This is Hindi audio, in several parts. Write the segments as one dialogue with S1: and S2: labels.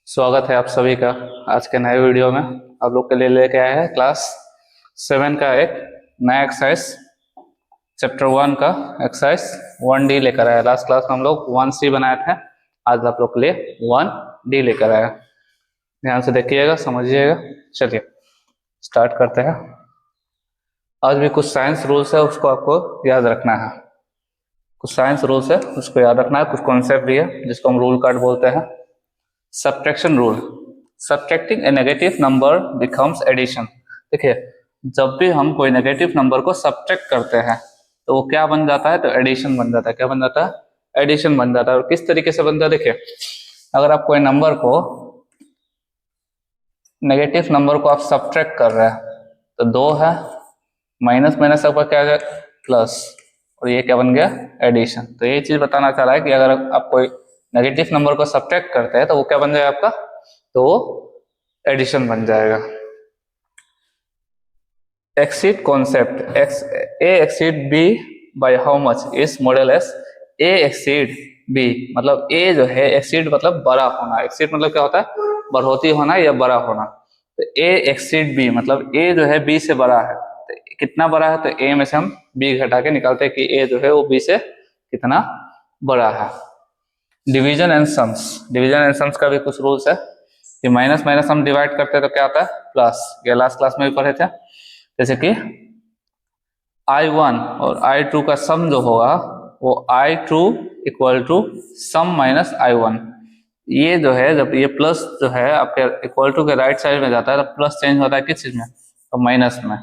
S1: स्वागत है आप सभी का आज के नए वीडियो में। आप लोग के लिए लेके आए हैं क्लास 7 का एक नया एक्सरसाइज चैप्टर 1 का एक्सरसाइज 1D लेकर आया। लास्ट क्लास में हम लोग 1C बनाए थे, आज आप लोग के लिए 1D लेकर आया। ध्यान से देखिएगा, समझिएगा। चलिए स्टार्ट करते हैं। आज भी कुछ साइंस रूल्स है, उसको आपको याद रखना है। कुछ साइंस रूल्स है उसको याद रखना है। कुछ कॉन्सेप्ट भी है जिसको हम रूल कार्ड बोलते हैं। सब्ट्रैक्शन रूल, सब्ट्रैक्टिंग ए नेगेटिव नंबर बिकम्स एडिशन। देखिए, जब भी हम कोई नेगेटिव नंबर को सब्ट्रैक्ट करते हैं तो वो क्या बन जाता है? तो एडिशन बन जाता है। क्या बन जाता है? एडिशन बन जाता है। और किस तरीके से बनता है? देखिए, अगर आप कोई नंबर को, नेगेटिव नंबर को आप सब्ट्रैक्ट कर रहे हैं तो 2 है, माइनस माइनस आपका क्या है? प्लस, और ये क्या बन गया? एडिशन। तो ये चीज बताना चाह रहा है कि अगर आप कोई नेगेटिव नंबर को सब्ट्रैक्ट करते हैं तो वो क्या बन जाएगा आपका? तो वो एडिशन बन जाएगा। Exceed concept, A exceed B by how much is model as A exceed B. मतलब ए जो है, एक्सीड मतलब बड़ा होना। एक्सीड मतलब क्या होता है? बढ़ोतरी होना या बड़ा होना। तो ए एक्सीड बी मतलब ए जो है बी से बड़ा है। तो कितना बड़ा है? तो ए में से हम बी घटा के निकालते हैं कि ए जो है वो बी से कितना बड़ा है। Division and sums, division and sums का भी कुछ रूल्स है कि माइनस माइनस हम डिवाइड करते हैं तो क्या आता है? प्लस। ये लास्ट क्लास में भी पढ़े थे। जैसे कि I1 और I2 का सम जो होगा वो I2 equal to some minus I1। ये जो है, जब ये प्लस जो है आपके इक्वल टू के राइट साइड में जाता है तो प्लस चेंज होता है किस चीज में? तो माइनस में।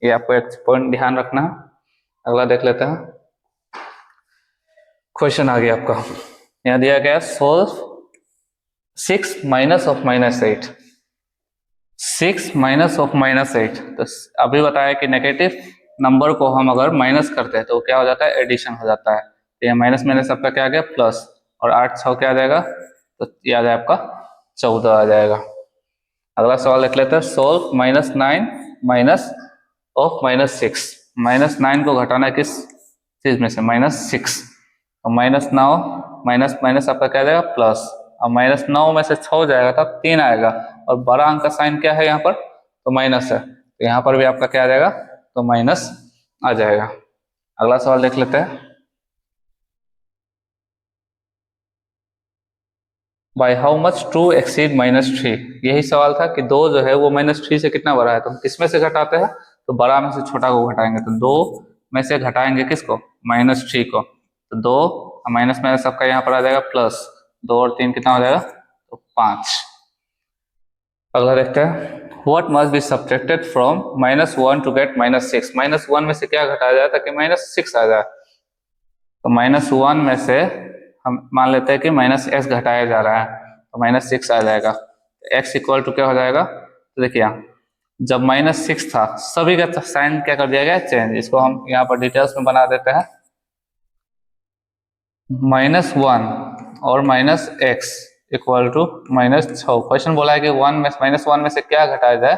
S1: ये आपको एक पॉइंट ध्यान रखना है। अगला देख लेते हैं। क्वेश्चन आ गया आपका, यहाँ दिया गया solve 6 minus of minus 8। 6 minus of minus 8। तो अभी बताया कि नेगेटिव नंबर को हम अगर माइनस करते हैं तो क्या हो जाता है? एडिशन हो जाता है। तो ये माइनस माइनस आपका क्या आ गया? प्लस। और 8 6 क्या आ जाएगा? तो ये आ जाएगा आपका 14 आ जाएगा। अगला सवाल लिख लेते हैं। Solve minus 9 minus of minus 6। Minus 9 को घटाना है किस चीज में से? माइनस 6। तो माइनस 9 माइनस माइनस आपका क्या आ जाएगा? प्लस। अब माइनस 9 में से 6 जाएगा तब 3 आएगा, और बड़ा अंक का साइन क्या है यहाँ पर? तो माइनस है। तो यहाँ पर भी आपका क्या आ जाएगा? तो माइनस आ जाएगा। अगला सवाल देख लेते हैं। Bye how much 2 exceed minus 3। यही सवाल था कि 2 जो है वो माइनस 3 से कितना बड़ा है। तो हम किस में से घटाते हैं? तो बड़ा में से छोटा को घटाएंगे। तो 2 में से घटाएंगे किसको? माइनस 3 को। तो 2 माइनस माइनस आपका यहाँ पर आ जाएगा प्लस। 2 और 3 कितना हो जाएगा? तो 5। अगला देखते हैं। What must be subtracted from -1 to get -6। -1 में से क्या घटाया जाए ताकि -6 आ जाए? तो -1 में से हम मान लेते हैं कि -x घटाया जा रहा है तो -6 आ जाएगा। x इक्वल टू क्या हो जाएगा? तो देखिए, यहाँ जब -6 था सभी का साइन क्या कर दिया गया? चेंज। इसको हम यहाँ पर डिटेल्स में बना देते हैं। -1 और -x इक्वल टू -6। क्वेश्चन बोला है कि -1 में से क्या घटाया जाए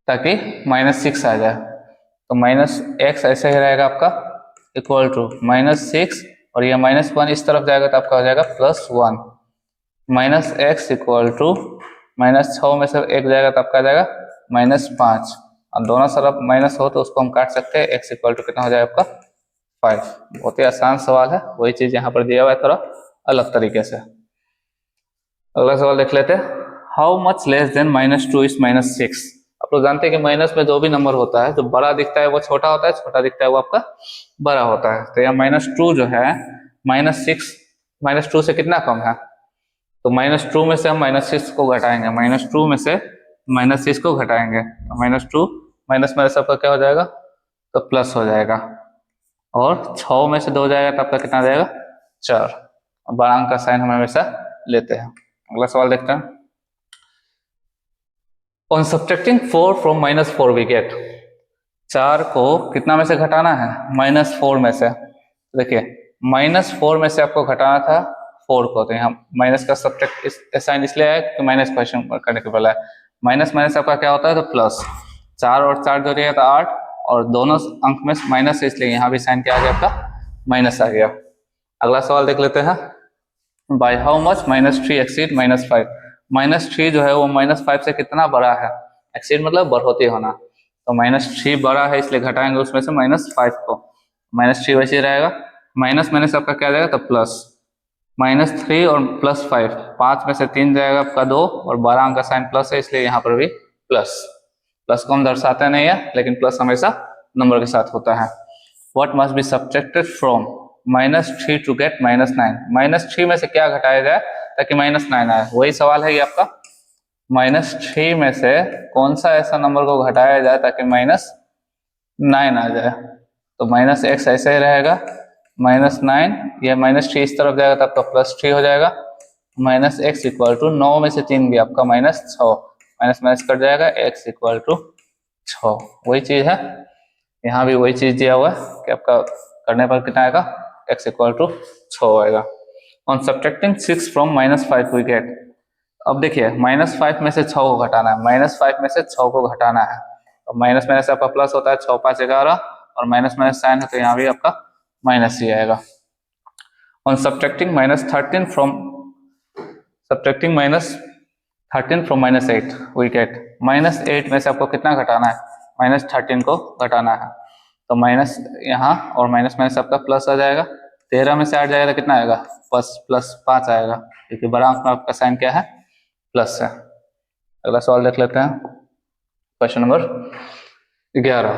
S1: ताकि -6 आ जाए। तो -x ऐसे ही रहेगा आपका इक्वल टू -6, और ये -1 इस तरफ जाएगा तो आपका हो जाएगा +1। -x इक्वल टू -6 में से 1 जाएगा तो आपका आ जाएगा -5। और दोनों तरफ माइनस हो तो उसको हम काट सकते हैं। x इक्वल टू कितना हो जाएगा आपका? 5। बहुत ही आसान सवाल है, वही चीज यहाँ पर दिया हुआ है थोड़ा अलग तरीके से। अगला सवाल देख लेते हैं। How much less than -2 is -6। आप लोग जानते हैं कि माइनस में जो भी नंबर होता है, जो बड़ा दिखता है वो छोटा होता है, छोटा दिखता है वो आपका बड़ा होता है। तो यहाँ -2 जो है, -6 -2 से कितना कम है? तो -2 में से हम -6 को घटाएंगे। -2 में से -6 को घटाएंगे तो -2 माइनस माइनस आपका क्या हो जाएगा? तो प्लस हो जाएगा। और 6 में से 2 जाएगा तो आपका कितना आ जाएगा? 4। बड़ा अंक का साइन हम हमेशा लेते हैं। अगला सवाल देखते हैं। On subtracting 4 from -4 we get। 4 को कितना में से घटाना है? -4 में से। देखिए, -4 में से आपको घटाना था 4 को, तो यहाँ माइनस का सब्ट्रैक्ट साइन इसलिए है कि माइनस क्वेश्चन करने के पहले माइनस माइनस आपका क्या होता है? तो प्लस। 4 और 4 जोड़िएगा तो 8, और दोनों अंक में माइनस है इसलिए यहाँ भी साइन क्या आ गया आपका? माइनस आ गया। अगला सवाल देख लेते हैं। Bye how much -3 exceed -5। -3 जो है वो -5 से कितना बड़ा है, एक्सीड मतलब बढ़ोतरी होना, तो -3 बड़ा है इसलिए घटाएंगे उसमें से -5 को, -3 वैसे ही रहेगा, माइनस माइनस आपका क्या जाएगा तो प्लस, -3 और +5, 5 में से 3 जाएगा आपका 2 और 12 अंक का साइन प्लस है इसलिए यहाँ पर भी प्लस। प्लस को हम दर्शाते नहीं है लेकिन प्लस हमेशा नंबर के साथ होता है। What must be subtracted from -3 to get -9। -3 में से क्या घटाया जाए ताकि -9 आए, वही सवाल है ये आपका। -3 में से कौन सा ऐसा नंबर को घटाया जाए ताकि -9 आ जाए, तो -x ऐसे ही रहेगा, -9, ये -3 इस तरफ जाएगा तो आपका +3 हो जाएगा, -x इक्वल टू 9 में से 3 भी आपका -6, माइनस माइनस कट जाएगा, x इक्वल टू 6। वही चीज है यहाँ भी, वही चीज दिया हुआ है कि आपका करने पर कितना आएगा, x इक्वल टू 6 आएगा। On subtracting 6 from -5 we get, अब देखिए -5 में से 6 को घटाना है, -5 में से 6 को घटाना है, तो माइनस में से आपका प्लस होता है, 6 5 11 और माइनस माइनस साइन है तो यहाँ भी आपका माइनस ही आएगा। On subtracting -13 from -8 we get, -8 में से आपको कितना घटाना है, -13 को घटाना है, तो माइनस यहाँ और माइनस माइनस आपका प्लस आ जाएगा, 13 में से 8 जाएगा तो कितना आएगा, +5 आएगा, क्योंकि बड़ा अंक में आपका साइन क्या है, प्लस है। अगला सवाल देख लेते हैं, क्वेश्चन नंबर 11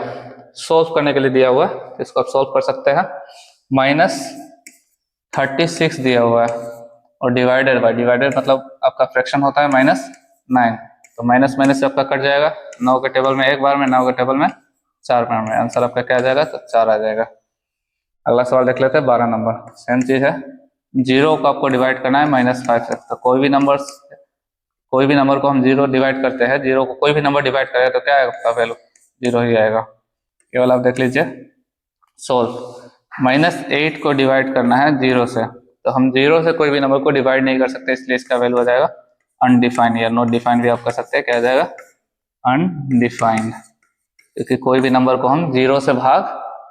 S1: सोल्व करने के लिए दिया हुआ है, इसको आप सोल्व कर सकते हैं। -36 दिया हुआ है और डिवाइडेड बाय, डिवाइडेड मतलब आपका फ्रैक्शन होता है -9, तो माइनस माइनस से आपका कट जाएगा, 9 के टेबल में एक बार में, 9 के टेबल में 4 बार में, आंसर आपका क्या आ जाएगा, तो 4 आ जाएगा। अगला सवाल देख लेते हैं 12 नंबर, सेम चीज है, 0 को आपको डिवाइड करना है -5 से, तो कोई भी नंबर को हम 0 डिवाइड करते हैं, 0 को कोई भी नंबर डिवाइड करें तो क्या आएगा आपका वैल्यू, 0 ही आएगा। केवल आप देख लीजिए सोल्व, -8 को डिवाइड करना है 0 से, तो हम 0 से कोई भी नंबर को डिवाइड नहीं कर सकते इसलिए इसका वैल्यू आ जाएगा अनडिफाइंड, या नॉट डिफाइंड भी आप कर सकते हैं, क्या आ जाएगा अनडिफाइंड, क्योंकि कोई भी नंबर को हम 0 से भाग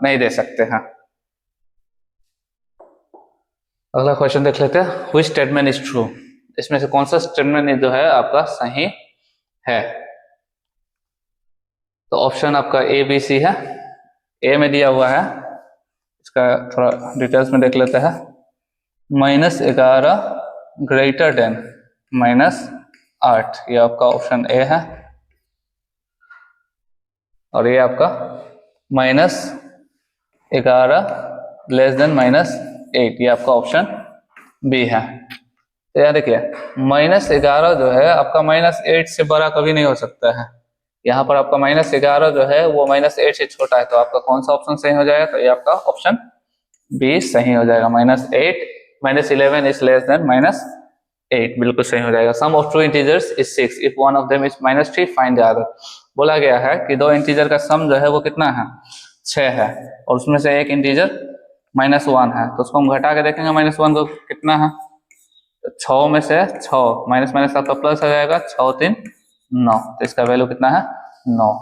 S1: नहीं दे सकते हैं। अगला क्वेश्चन देख लेते हैं, व्हिच स्टेटमेंट इज ट्रू, इसमें से कौन सा स्टेटमेंट जो है आपका सही है, तो ऑप्शन आपका ए बी सी है। ए में दिया हुआ है, इसका थोड़ा डिटेल्स में देख लेते हैं, -11 ग्रेटर देन -8, ये आपका ऑप्शन ए है, और ये आपका -11 लेस देन -8, ये आपका ऑप्शन बी है। तो याद देखिए -11 जो है आपका -8 से बड़ा कभी नहीं हो सकता है, यहाँ पर आपका -11 जो है वो -8 से छोटा है, तो आपका कौन सा ऑप्शन सही हो जाएगा, तो ये आपका ऑप्शन बी सही हो जाएगा, -11 इज लेस देन -8, बिल्कुल सही हो जाएगा। Sum of two integers is 6 if one of them is -3 find the other, बोला गया है कि दो इंटीजर का सम जो है वो कितना है, 6 है, और उसमें से एक इंटीजर -1 है, तो उसको हम घटा के देखेंगे -1 को कितना है, तो 6 में से 6 माइनस माइनस आपका प्लस आ जाएगा, 6 3 9, तो इसका वैल्यू कितना है 9।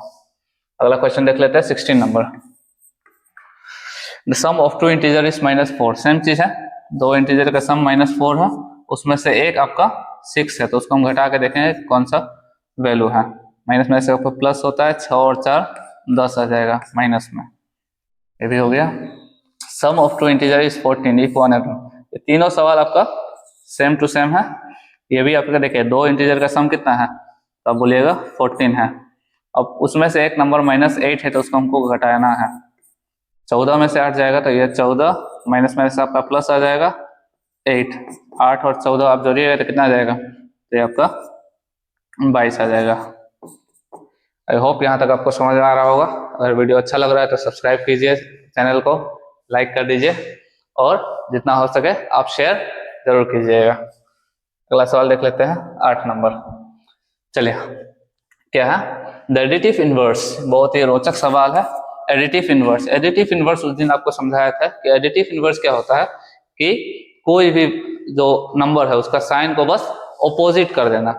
S1: अगला क्वेश्चन देख लेते हैं 16 number, the sum of two integer is -4, same चीज है, दो इंटीजर का सम -4 है, उसमें से एक आपका 6 है, तो उसको हम घटा के देखेंगे कौन सा वैल्यू है, माइनस में से आपका प्लस होता है, 6 और 4 10 आ जाएगा माइनस में, ये भी हो गया। Sum of two integer is 14 if one, ये तीनों सवाल आपका सेम टू सेम है, ये भी आपका देखिए दो इंटीजर का सम कितना है, तो आप बोलिएगा 14 है, अब उसमें से एक नंबर -8 है तो उसको हमको घटाना है, 14 में से 8 जाएगा तो ये 14 माइनस में से आपका प्लस आ जाएगा 8, 8 और 14 आप जोड़िएगा तो कितना आ जाएगा, तो ये आपका 22 आ जाएगा। आई होप यहाँ तक आपको समझ आ रहा होगा, अगर वीडियो अच्छा लग रहा है तो सब्सक्राइब कीजिए, चैनल को लाइक कर दीजिए, और जितना हो सके आप शेयर जरूर कीजिएगा। अगला सवाल देख लेते हैं 8 नंबर, चलिए क्या है, द एडिटिव इनवर्स, बहुत ही रोचक सवाल है। एडिटिव इनवर्स उस दिन आपको समझाया था कि एडिटिव इनवर्स क्या होता है कि कोई भी जो नंबर है उसका साइन को बस ऑपोजिट कर देना,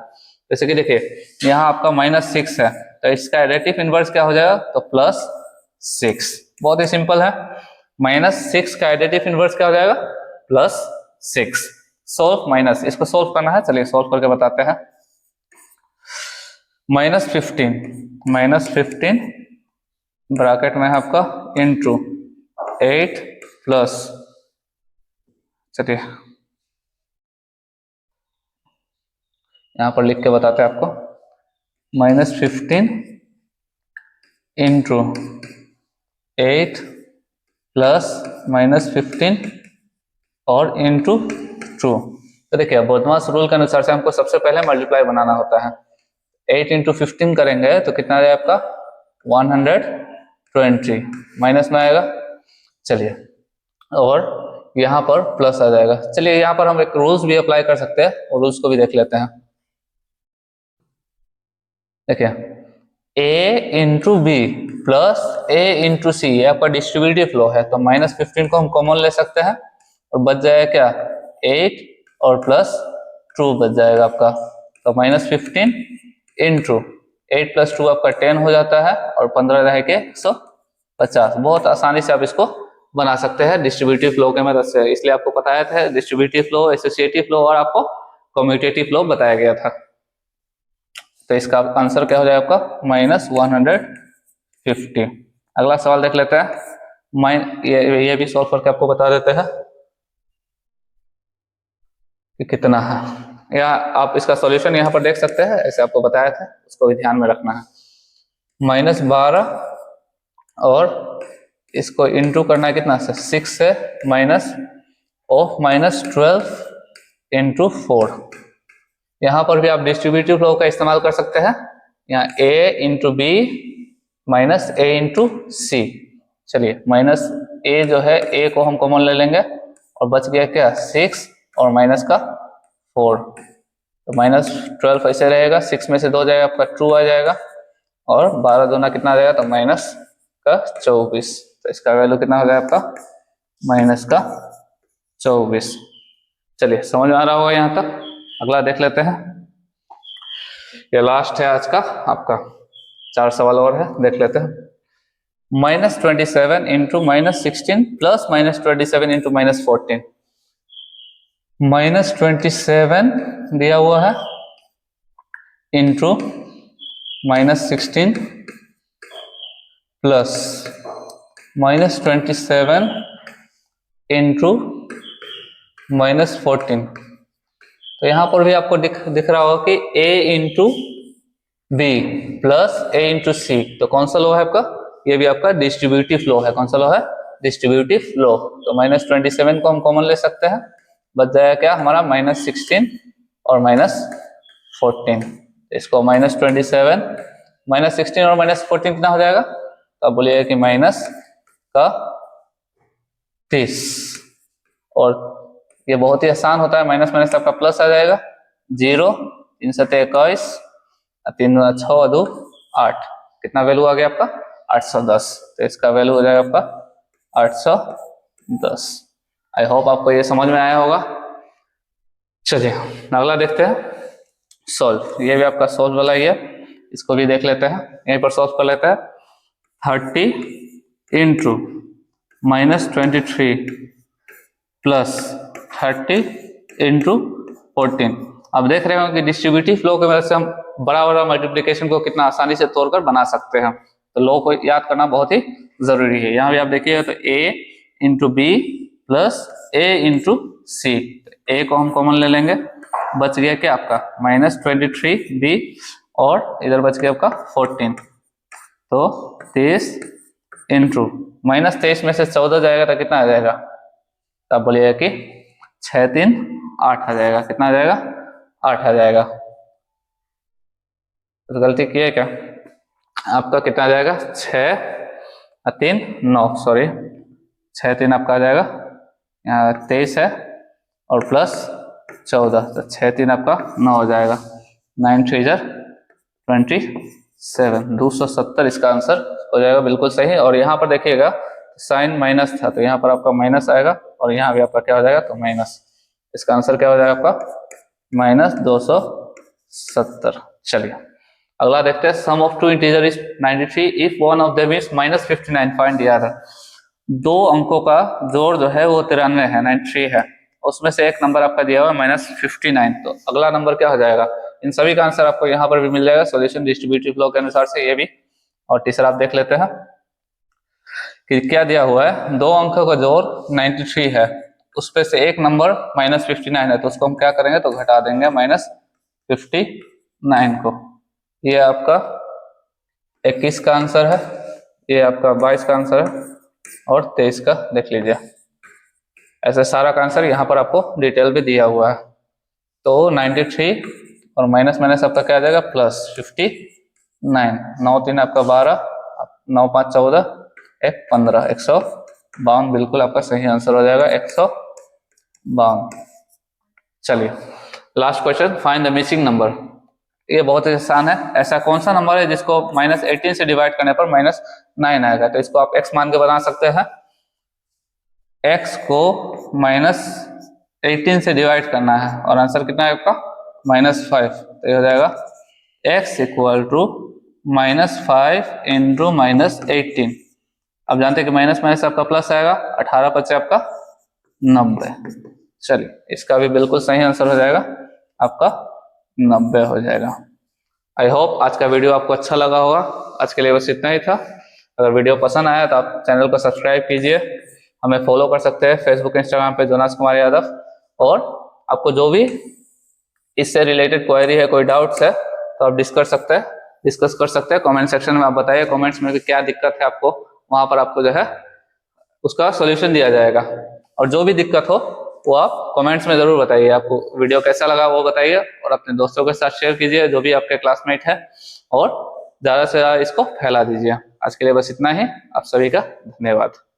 S1: जैसे कि देखिए यहाँ आपका -6 है तो इसका एडिटिव इनवर्स क्या हो जाएगा, तो +6, बहुत ही सिंपल है, -6 का एडिटिव इनवर्स क्या हो जाएगा, +6, सोल्व माइनस, इसको सोल्व करना है, चलिए सोल्व करके बताते हैं। -15 ब्रैकेट में है आपका इंटू 8 प्लस, चलिए यहां पर लिख के बताते हैं आपको, -15 इंटू 8 प्लस -15 और इंटू 2। तो देखिए बॉडमास रूल के अनुसार से हमको सबसे पहले मल्टीप्लाई बनाना होता है। 8 इंटू 15 करेंगे तो कितना आ जाएगा आपका 120, माइनस में आएगा, चलिए और यहाँ पर प्लस आ जाएगा। चलिए यहाँ पर हम एक रूल्स भी अप्लाई कर सकते हैं और रूल्स को भी देख लेते हैं। देखिए a into B plus a into C, ये आपका डिस्ट्रीब्यूटिव फ्लो है, तो -15 को हम कॉमन ले सकते हैं और बच जाएगा क्या 8 और प्लस 2 बच जाएगा आपका, तो -15 इंटू 8 प्लस 2 आपका 10 हो जाता है और 15 रह के 150। बहुत आसानी से आप इसको बना सकते हैं डिस्ट्रीब्यूटिव फ्लो के मदद से, इसलिए आपको बताया था डिस्ट्रीब्यूटिव फ्लो, एसोसिएटिव फ्लो और आपको कम्यूटेटिव फ्लो बताया गया था। तो इसका आंसर क्या हो जाएगा आपका -150। अगला सवाल देख लेते हैं, ये भी सॉल्व करके आपको बता देते हैं कि कितना है, या आप इसका सॉल्यूशन यहाँ पर देख सकते हैं, ऐसे आपको बताया था, उसको भी ध्यान में रखना है। -12 और इसको इंटू करना है कितना से 6 से, -12 इंटू 4। यहाँ पर भी आप डिस्ट्रीब्यूटिव फ्लो का इस्तेमाल कर सकते हैं, यहाँ a into B minus a into C. चलिए -a जो है a को हम कॉमन ले लेंगे और बच गया क्या 6 और माइनस का 4, तो -12 ऐसे रहेगा, 6 में से 2 जाएगा आपका 2 आ जाएगा और 12 दूना कितना आ जाएगा तो -24, तो इसका वैल्यू कितना हो जाएगा आपका -24। चलिए समझ में आ रहा होगा यहाँ तक। अगला देख लेते हैं, ये लास्ट है आज का आपका, 4 सवाल और है, देख लेते हैं। -27 इंटू -16 प्लस -27 इंटू -14। -27 दिया हुआ है इंटू -16 प्लस -27 इंटू -14। तो यहाँ पर भी आपको दिख रहा होगा कि a into B plus a into C, तो कौन सा लो है आपका, ये भी आपका डिस्ट्रीब्यूटिव फ्लो है। कौन सा लो है, डिस्ट्रीब्यूटिव फ्लो। तो -27 को हम कॉमन ले सकते हैं, बच जाएगा क्या हमारा -16 और -14। इसको -27 -16 और -14 कितना हो जाएगा, तो आप बोलिएगा कि -30, और ये बहुत ही आसान होता है, माइनस माइनस आपका प्लस आ जाएगा, 0 3 7 21 3 6 2 8, कितना वैल्यू आ गया आपका 810, तो इसका वैल्यू हो जाएगा आपका 810। आई होप आपको ये समझ में आया होगा। चलिए अगला देखते हैं, सॉल्व। ये भी आपका सॉल्व वाला ही है, इसको भी देख लेते हैं, यहीं पर सॉल्व कर लेते हैं। 30 इंटू -23 प्लस 30 इंटू 14। अब देख रहे हो कि डिस्ट्रीब्यूटिव फ्लो की वजह से हम बड़ा बड़ा मल्टीप्लिकेशन को कितना आसानी से तोड़कर बना सकते हैं, तो लो को याद करना बहुत ही जरूरी है। यहाँ भी आप देखिएगा तो a into B plus a into C, a को हम कॉमन ले लेंगे, बच गया क्या आपका -23b और इधर बच गया आपका 14, तो 23 इंटू -23 में से 14 जाएगा तो कितना आ जाएगा, तब बोलिएगा कि 6 3 8 आ जाएगा, कितना आ जाएगा 8 आ जाएगा। तो गलती की है क्या, आपका कितना आ जाएगा 6 3 9, सॉरी 6 3 आपका आ जाएगा, यहाँ 23 है और प्लस 14, तो 6 3 आपका 9 हो जाएगा, 9 3 27, 270 इसका आंसर हो जाएगा, बिल्कुल सही। और यहाँ पर देखिएगा साइन माइनस था, तो यहाँ पर आपका माइनस आएगा और यहाँ भी आपका क्या हो जाएगा तो माइनस, इसका आंसर क्या हो जाएगा आपका -270। चलिए अगला देखते हैं, sum of two integer is 93 if one of them is -59, find दिया था। दो अंकों का जोड़ जो है वो 93 है, 93 है, उसमें से एक नंबर आपका दिया हुआ है -59। तो अगला नंबर क्या हो जाएगा? इन सभी का आंसर आपको यहाँ पर भी मिल जाएगा सॉल्यूशन डिस्ट्रीब्यूटिव लॉ के अनुसार से, ये भी। और तीसरा आप देख लेते हैं कि क्या दिया हुआ है, दो अंकों का जोड़ 93 है, उस पे से एक नंबर -59 है, तो उसको हम क्या करेंगे, तो घटा देंगे -59 को। ये आपका 21 का आंसर है, ये आपका 22 का आंसर है और 23 का देख लीजिए। ऐसे सारा का आंसर यहाँ पर आपको डिटेल भी दिया हुआ है। तो 93 और माइनस माइनस आपका क्या आ जाएगा, +59। 9 3 आपका 12, 9 5 14, 1 15, 152 बिल्कुल आपका सही आंसर हो जाएगा, 152। चलिए last question, find the missing number. ये बहुत ही आसान है। ऐसा कौन सा नंबर है जिसको -18 से डिवाइड करने पर -9 आएगा? तो इसको आप x मान के बना सकते हैं। x को -18 से डिवाइड करना है और आंसर कितना है आपका, -5। तो ये हो जाएगा x = -5 इंटू -18। अब जानते हैं कि माइनस माइनस आपका प्लस आएगा, 18 बचे आपका 90। चलिए इसका भी बिल्कुल सही आंसर हो जाएगा आपका 90 हो जाएगा। आई होप आज का वीडियो आपको अच्छा लगा होगा। आज के लिए बस इतना ही था। अगर वीडियो पसंद आया तो आप चैनल को सब्सक्राइब कीजिए, हमें फॉलो कर सकते हैं फेसबुक इंस्टाग्राम पे जोनास कुमार यादव। और आपको जो भी इससे रिलेटेड क्वेरी है, कोई डाउट्स है, तो आप डिस्कस कर सकते हैं कमेंट सेक्शन में। आप बताइए कमेंट्स में कि क्या दिक्कत है आपको, वहां पर आपको जो है उसका सॉल्यूशन दिया जाएगा। और जो भी दिक्कत हो वो आप कमेंट्स में जरूर बताइए। आपको वीडियो कैसा लगा वो बताइए और अपने दोस्तों के साथ शेयर कीजिए जो भी आपके क्लासमेट है, और ज्यादा से ज्यादा इसको फैला दीजिए। आज के लिए बस इतना ही। आप सभी का धन्यवाद।